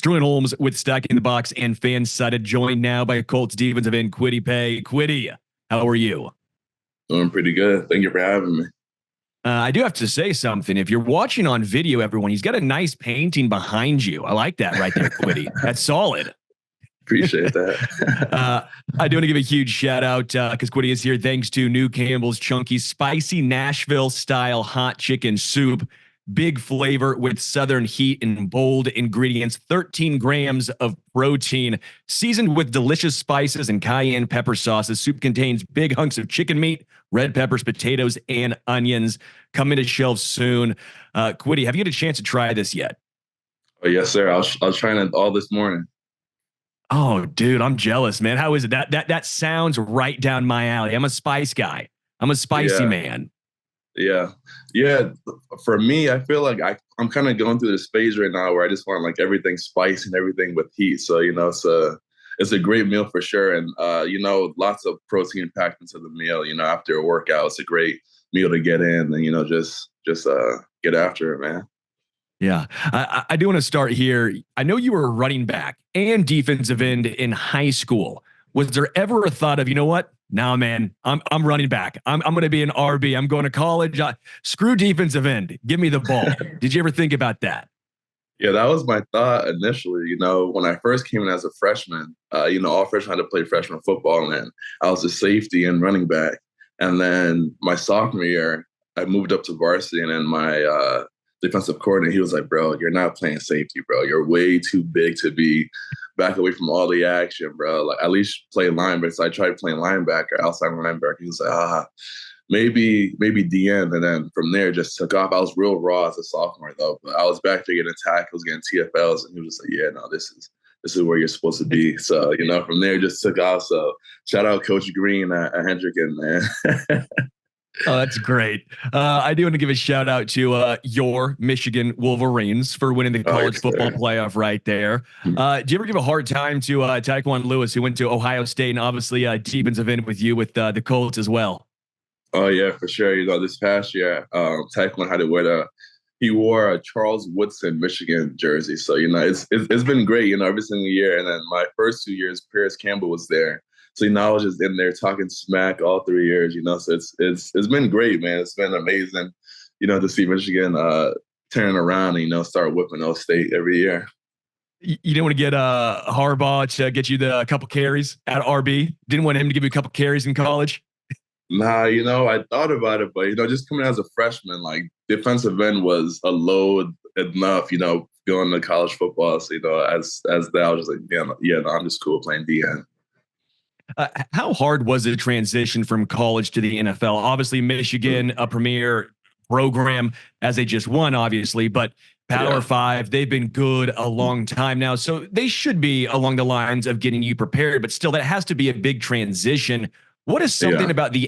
Sterling Holmes with Stacking the Box and Fansided, joined now by Colts defensive end Kwity Paye. Kwity, how are you? Doing pretty good. Thank you for having me. I do have to say something. If you're watching on video, everyone, he's got a nice painting behind you. I like that right there, Kwity. That's solid. Appreciate that. I do want to give a huge shout out because Kwity is here thanks to New Campbell's Chunky Spicy Nashville-Style Hot Chicken Soup. Big flavor with southern heat and bold ingredients, 13 grams of protein, seasoned with delicious spices and cayenne pepper sauce. The soup contains big hunks of chicken meat, red peppers, potatoes, and onions. Coming to shelves soon. Kwity, have you had a chance to try this yet? Oh, yes, sir. I was trying it all this morning. Oh, dude, I'm jealous, man. How is it? That sounds right down my alley. I'm a spice guy. I'm a spicy man. Yeah. For me, I feel like I'm kind of going through this phase right now where I just want like everything spicy and everything with heat. So, it's a great meal for sure. And, lots of protein packed into the meal, after a workout, it's a great meal to get in and, just get after it, man. Yeah, I do want to start here. I know you were a running back and defensive end in high school. Was there ever a thought of, you know what? Nah, man, I'm running back. I'm going to be an RB. I'm going to college. Screw defensive end. Give me the ball. Did you ever think about that? Yeah, that was my thought initially. When I first came in as a freshman, all freshmen had to play freshman football, and then I was a safety and running back. And then my sophomore year, I moved up to varsity, and then my defensive coordinator, he was like, "Bro, you're not playing safety, bro. You're way too big to be back away from all the action, bro. Like, at least play linebacker." So I tried playing linebacker, outside linebacker. He was like, maybe DN. And then from there, just took off. I was real raw as a sophomore, though. But I was back there getting tackles, getting TFLs, and he was like, "Yeah, no, this is where you're supposed to be." So, from there, just took off. So shout out Coach Green at Hendricken, man. Oh, that's great. I do want to give a shout out to your Michigan Wolverines for winning the college football playoff right there. Do you ever give a hard time to Taekwon Lewis, who went to Ohio State and obviously defensive end with you with the Colts as well? Oh, yeah, for sure. This past year, Taekwon had to wear he wore a Charles Woodson, Michigan jersey. So, it's been great, every single year. And then my first 2 years, Campbell was there. So I was just in there talking smack all 3 years, So it's been great, man. It's been amazing, to see Michigan turn around and start whipping Ohio State every year. You didn't want to get Harbaugh to get you a couple carries at RB. Didn't want him to give you a couple carries in college. Nah, I thought about it, but just coming as a freshman, like defensive end was a load enough, going to college football. So as that, I was just like, no, I'm just cool playing DN. How hard was the transition from college to the NFL? Obviously, Michigan, a premier program, as they just won, obviously, but Power Five, they've been good a long time now. So they should be along the lines of getting you prepared, but still, that has to be a big transition. What is something about maybe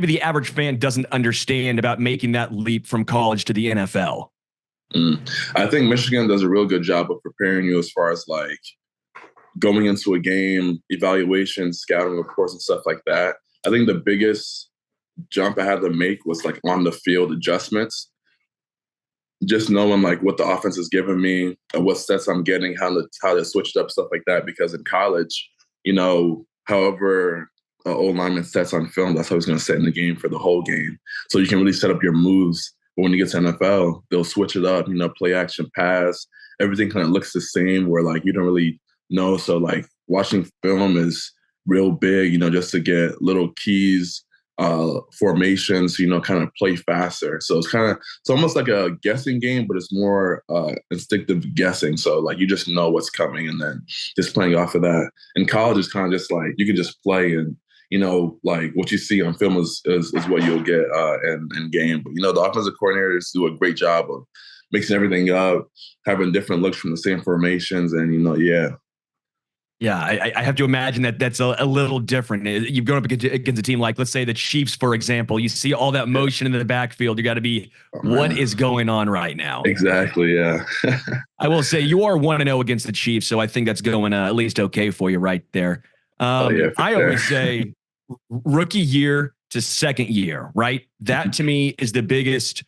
the average fan doesn't understand about making that leap from college to the NFL? I think Michigan does a real good job of preparing you as far as like going into a game, evaluation, scouting reports, and stuff like that. I think the biggest jump I had to make was like on the field adjustments. Just knowing like what the offense is giving me, what sets I'm getting, how to switch it up, stuff like that. Because in college, however old lineman sets on film, that's how he's going to set in the game for the whole game. So you can really set up your moves. But when you get to NFL, they'll switch it up, play action, pass. Everything kind of looks the same where like you don't really know. So like watching film is real big, just to get little keys, formations, kind of play faster. So it's almost like a guessing game, but it's more instinctive guessing. So like you just know what's coming and then just playing off of that. In college, it's kind of just like you can just play and like what you see on film is what you'll get in game. But the offensive coordinators do a great job of mixing everything up, having different looks from the same formations, and Yeah, I have to imagine that's a little different. You've gone up against a team like, let's say, the Chiefs, for example. You see all that motion in the backfield. You got to be, what is going on right now? Exactly, yeah. I will say you are 1-0 against the Chiefs, so I think that's going at least okay for you right there. I always say rookie year to second year, right? That to me is the biggest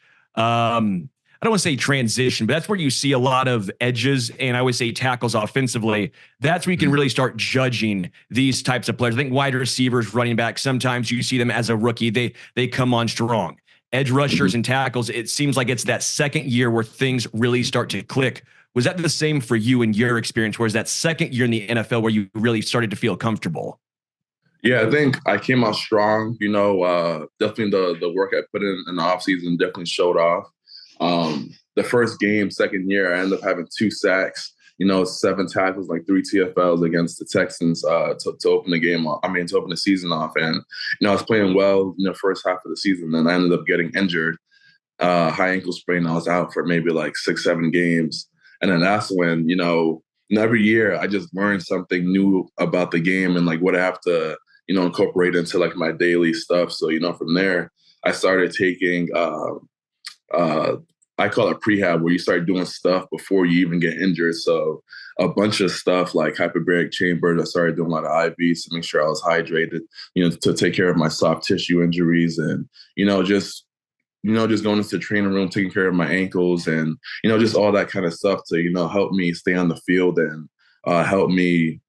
I don't want to say transition, but that's where you see a lot of edges, and I would say tackles offensively. That's where you can really start judging these types of players. I think wide receivers, running back, sometimes you see them as a rookie. They come on strong. Edge rushers and tackles, it seems like it's that second year where things really start to click. Was that the same for you in your experience? Whereas that second year in the NFL where you really started to feel comfortable? Yeah, I think I came out strong. Definitely the work I put in the offseason definitely showed off. The first game, second year, I ended up having 2 sacks, 7 tackles, like 3 TFLs against the Texans to open the game off. To open the season off. And, I was playing well, first half of the season. Then I ended up getting injured, high ankle sprain. I was out for maybe like 6, 7 games. And then that's when, every year I just learned something new about the game and like what I have to, incorporate into like my daily stuff. So, from there, I started taking, I call it prehab, where you start doing stuff before you even get injured. So a bunch of stuff like hyperbaric chambers. I started doing a lot of IVs to make sure I was hydrated, to take care of my soft tissue injuries and, just going into the training room, taking care of my ankles and, just all that kind of stuff to, help me stay on the field and help me,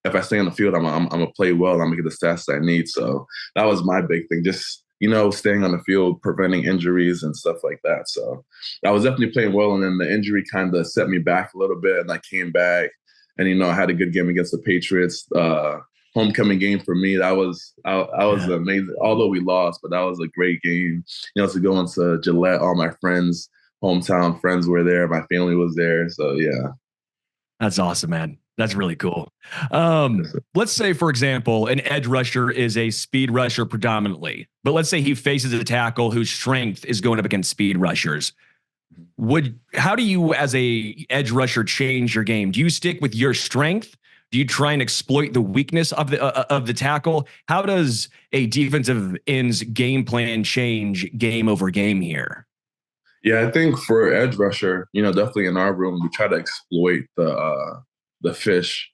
if I stay on the field, I'm going to play well. I'm going to get the stats that I need. So that was my big thing, just, staying on the field, preventing injuries and stuff like that. So I was definitely playing well. And then the injury kind of set me back a little bit. And I came back and, I had a good game against the Patriots. Homecoming game for me, I was amazing. Although we lost, but that was a great game. To go into Gillette, all my friends, hometown friends were there. My family was there. So yeah. That's awesome, man. That's really cool. Let's say, for example, an edge rusher is a speed rusher predominantly, but let's say he faces a tackle whose strength is going up against speed rushers. How do you, as a edge rusher, change your game? Do you stick with your strength? Do you try and exploit the weakness of the tackle? How does a defensive end's game plan change game over game here? Yeah, I think for edge rusher, definitely in our room, we try to exploit the fish,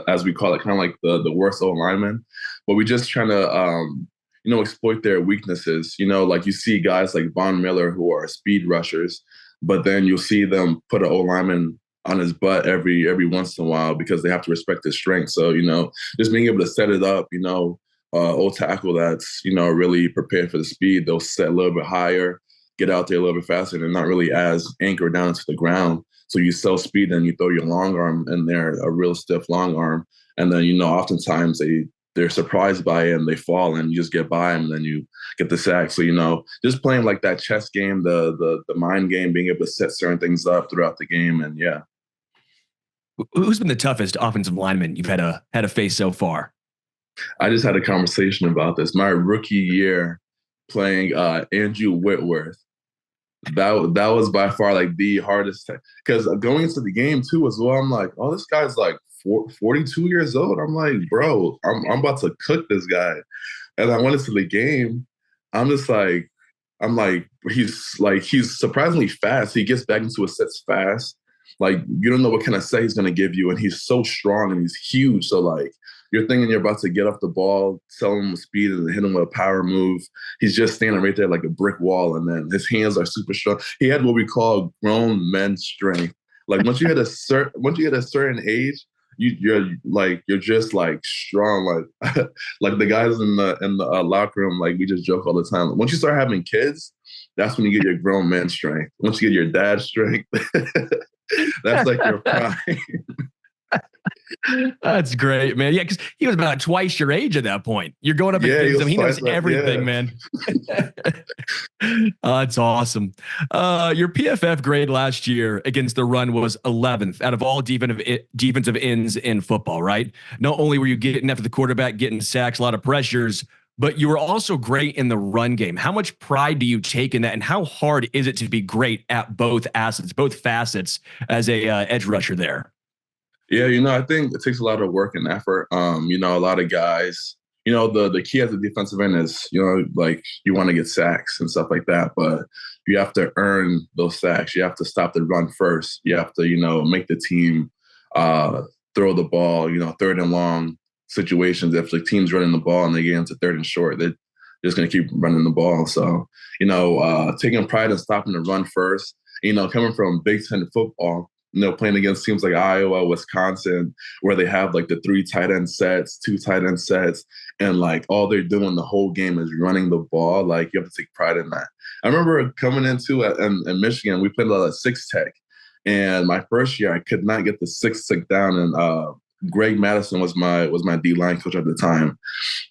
as we call it, kind of like the worst old lineman. But we just trying to, exploit their weaknesses. Like you see guys like Von Miller who are speed rushers, but then you'll see them put an old lineman on his butt every once in a while because they have to respect his strength. So, just being able to set it up, old tackle that's, really prepared for the speed, they'll set a little bit higher, get out there a little bit faster and not really as anchored down to the ground. So you sell speed and you throw your long arm in there, a real stiff long arm. And then, oftentimes they're surprised by it and they fall and you just get by them and then you get the sack. So, just playing like that chess game, the mind game, being able to set certain things up throughout the game. And yeah. Who's been the toughest offensive lineman you've had to face so far? I just had a conversation about this. My rookie year playing Andrew Whitworth, that was by far like the hardest because going into the game too as well. I'm like, oh, this guy's like 42 years old. I'm like, bro, I'm about to cook this guy. And I went into the game. I'm like, he's surprisingly fast. He gets back into his sets fast. Like, you don't know what kind of set he's going to give you. And he's so strong and he's huge. So, like, you're thinking you're about to get off the ball, tell him with speed and hit him with a power move. He's just standing right there like a brick wall. And then his hands are super strong. He had what we call grown men strength. Like, once you hit a certain age, you're just like strong. Like, like the guys in the locker room, like we just joke all the time. Once you start having kids, that's when you get your grown man strength. Once you get your dad strength, that's like your prime. That's great, man. Yeah, because he was about twice your age at that point. You're going up against him. He knows everything, man. That's awesome. Your PFF grade last year against the run was 11th out of all defensive ends in football, right? Not only were you getting after the quarterback, getting sacks, a lot of pressures, but you were also great in the run game. How much pride do you take in that? And how hard is it to be great at both facets as a edge rusher there? Yeah, I think it takes a lot of work and effort. A lot of guys, the key as a defensive end is, like you want to get sacks and stuff like that, but you have to earn those sacks. You have to stop the run first. You have to, make the team throw the ball, third and long situations. If the team's running the ball and they get into third and short, just going to keep running the ball. So, taking pride in stopping the run first, coming from Big Ten football, playing against teams like Iowa, Wisconsin, where they have like the 3 tight end sets, 2 tight end sets, and like all they're doing the whole game is running the ball. Like you have to take pride in that. I remember coming into in Michigan, we played a lot of 6 tech. And my first year, I could not get the 6 tech down. And Greg Madison was my D-line coach at the time.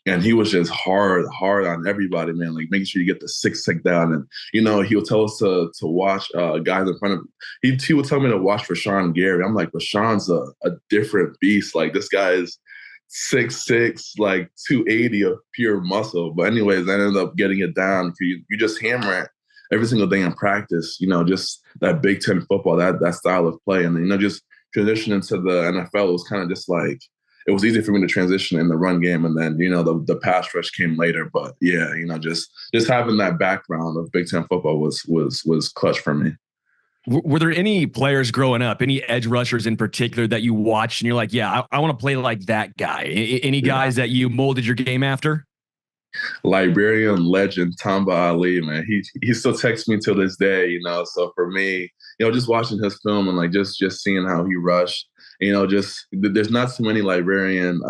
And he was just hard on everybody, man, like making sure you get the 6 tech down. And, he would tell us to watch guys in front of him. He would tell me to watch Rashawn Gary. I'm like, Rashawn's a different beast. Like this guy is 6'6", like 280 of pure muscle. But anyways, I ended up getting it down. You just hammer it every single day in practice, just that Big Ten football, that style of play. And, just transitioning to the NFL, it was kind of just like, it was easy for me to transition in the run game. And then, the pass rush came later. But yeah, just having that background of Big Ten football was clutch for me. Were there any players growing up, any edge rushers in particular that you watched and you're like, yeah, I want to play like that guy? Any guys that you molded your game after? Liberian legend Tamba Ali, man. He still texts me till this day, So for me, just watching his film and like just seeing how he rushed, just there's not too many Liberian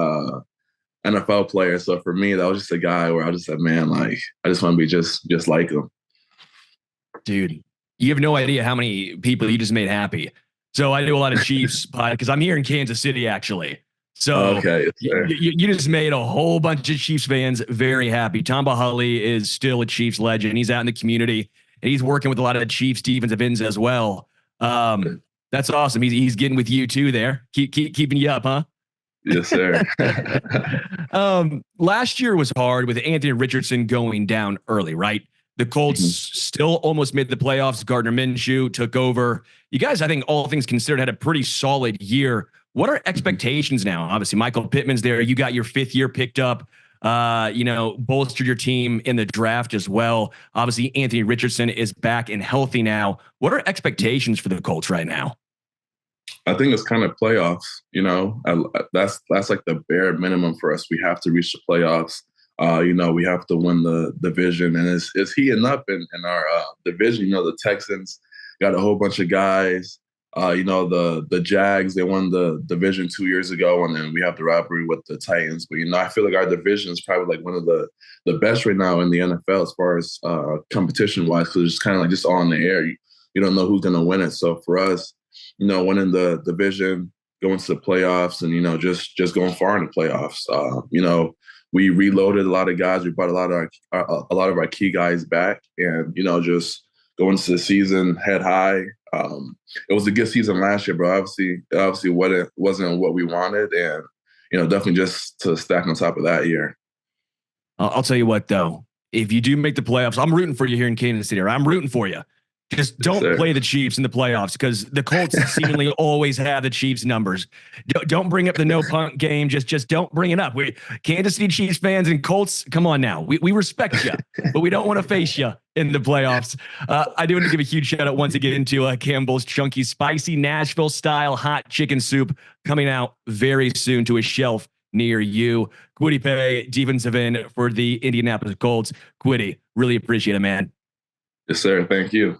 NFL players. So for me, that was just a guy where I just said, man, like I just want to be just like him. Dude, you have no idea how many people you just made happy. So I do a lot of Chiefs because I'm here in Kansas City, actually. So okay, you just made a whole bunch of Chiefs fans very happy. Tamba Hali is still a Chiefs legend. He's out in the community and he's working with a lot of the Chiefs defensive ends as well. That's awesome. He's getting with you too there. Keeping you up, huh? Yes, sir. Last year was hard with Anthony Richardson going down early, right? The Colts still almost made the playoffs. Gardner Minshew took over. You guys, I think all things considered, had a pretty solid year. What are expectations now? Obviously, Michael Pittman's there. You got your 5th year picked up, bolstered your team in the draft as well. Obviously, Anthony Richardson is back and healthy now. What are expectations for the Colts right now? I think it's kind of playoffs, that's like the bare minimum for us. We have to reach the playoffs. We have to win the division, and it's heating up in our division. The Texans got a whole bunch of guys. The Jags, they won the division 2 years ago, and then we have the rivalry with the Titans. But, I feel like our division is probably like one of the best right now in the NFL as far as competition-wise, because it's kind of like just all in the air. You don't know who's going to win it. So for us, winning the division, going to the playoffs, and, just going far in the playoffs. We reloaded a lot of guys. We brought a lot of our key guys back, and, just going into the season head high. It was a good season last year, but obviously wasn't what we wanted, and definitely just to stack on top of that year. I'll tell you what, though, if you do make the playoffs, I'm rooting for you here in Kansas City. I'm rooting for you. Just don't play the Chiefs in the playoffs because the Colts seemingly always have the Chiefs numbers. Don't bring up the no punt game. Just don't bring it up. We Kansas City Chiefs fans and Colts, come on now. We respect you, but we don't want to face you in the playoffs. I do want to give a huge shout out once again to Campbell's Chunky Spicy Nashville-Style Hot Chicken Soup coming out very soon to a shelf near you. Kwity Paye, defensive end for the Indianapolis Colts. Kwity, really appreciate it, man. Yes, sir. Thank you.